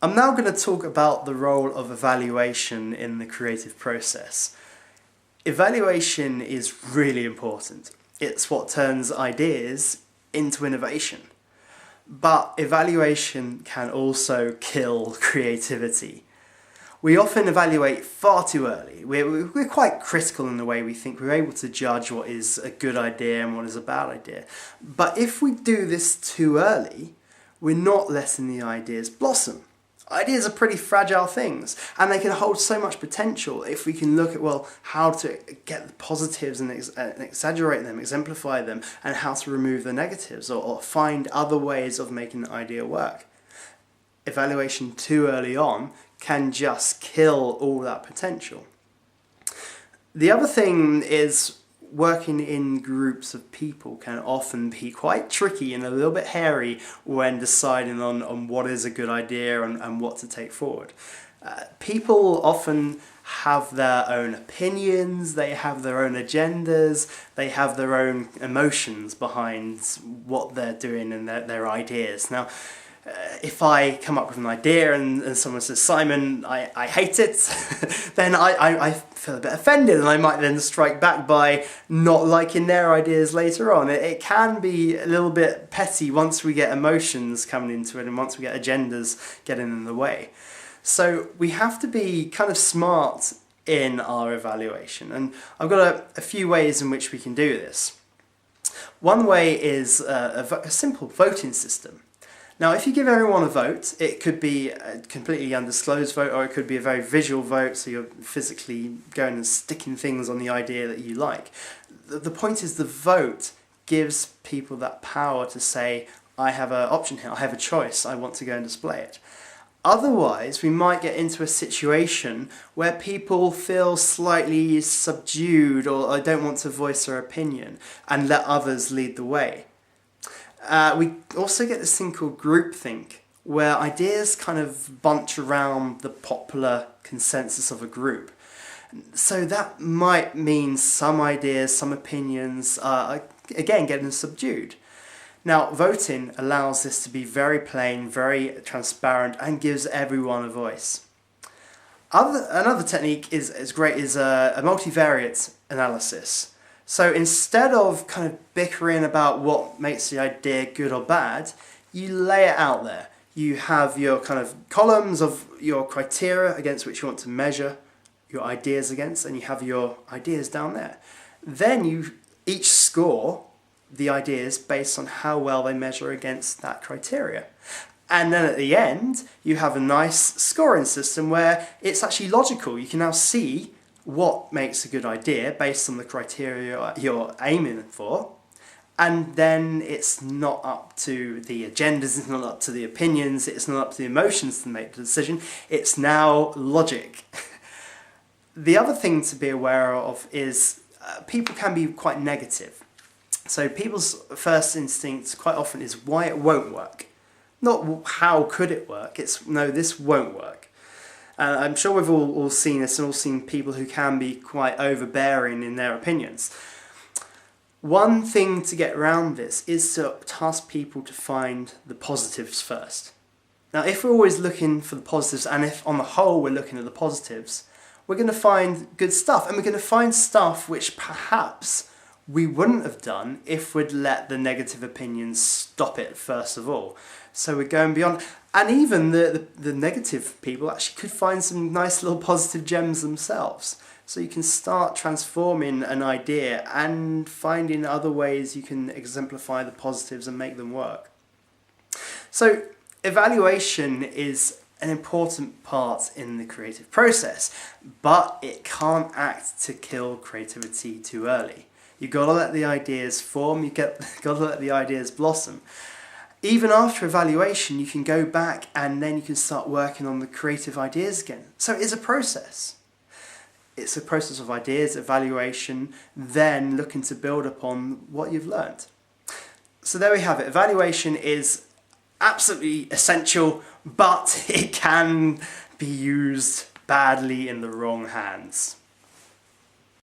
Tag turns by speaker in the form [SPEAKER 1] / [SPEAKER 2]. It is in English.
[SPEAKER 1] I'm now going to talk about the role of evaluation in the creative process. Evaluation is really important. It's what turns ideas into innovation. But evaluation can also kill creativity. We often evaluate far too early. We're quite critical in the way we think. We're able to judge what is a good idea and what is a bad idea. But if we do this too early, we're not letting the ideas blossom. Ideas are pretty fragile things, and they can hold so much potential if we can look at, well, how to get the positives and exaggerate them, exemplify them, and how to remove the negatives, or find other ways of making the idea work. Evaluation too early on can just kill all that potential. The other thing is, working in groups of people can often be quite tricky and a little bit hairy when deciding on what is a good idea and what to take forward. People often have their own opinions, they have their own agendas, they have their own emotions behind what they're doing and their ideas. Now, if I come up with an idea and someone says, "Simon, I hate it," then I feel a bit offended, and I might then strike back by not liking their ideas later on. It can be a little bit petty once we get emotions coming into it and once we get agendas getting in the way. So we have to be kind of smart in our evaluation, and I've got a few ways in which we can do this. One way is a simple voting system. Now, if you give everyone a vote, it could be a completely undisclosed vote, or it could be a very visual vote, so you're physically going and sticking things on the idea that you like. The point is, the vote gives people that power to say, I have an option here, I have a choice, I want to go and display it. Otherwise, we might get into a situation where people feel slightly subdued or don't want to voice their opinion and let others lead the way. We also get this thing called groupthink, where ideas kind of bunch around the popular consensus of a group. So that might mean some ideas, some opinions are, again, getting subdued. Now, voting allows this to be very plain, very transparent, and gives everyone a voice. Another technique is a multivariate analysis. So instead of kind of bickering about what makes the idea good or bad, you lay it out there. You have your kind of columns of your criteria against which you want to measure your ideas against, and you have your ideas down there. Then you each score the ideas based on how well they measure against that criteria. And then at the end, you have a nice scoring system where it's actually logical. You can now see what makes a good idea based on the criteria you're aiming for, and then it's not up to the agendas, it's not up to the opinions, it's not up to the emotions to make the decision, it's now logic. The other thing to be aware of is people can be quite negative. So people's first instinct quite often is why it won't work. Not how could it work, it's no, this won't work. I'm sure we've all seen this and all seen people who can be quite overbearing in their opinions. One thing to get around this is to task people to find the positives first. Now, if we're always looking for the positives, and if on the whole we're looking at the positives, we're going to find good stuff, and we're going to find stuff which perhaps we wouldn't have done if we'd let the negative opinions stop it first of all. So we're going beyond, and even the negative people actually could find some nice little positive gems themselves. So you can start transforming an idea and finding other ways you can exemplify the positives and make them work. So evaluation is an important part in the creative process, but it can't act to kill creativity too early. You've got to let the ideas form, you've got to let the ideas blossom. Even after evaluation, you can go back and then you can start working on the creative ideas again. So it is a process. It's a process of ideas, evaluation, then looking to build upon what you've learned. So there we have it. Evaluation is absolutely essential, but it can be used badly in the wrong hands.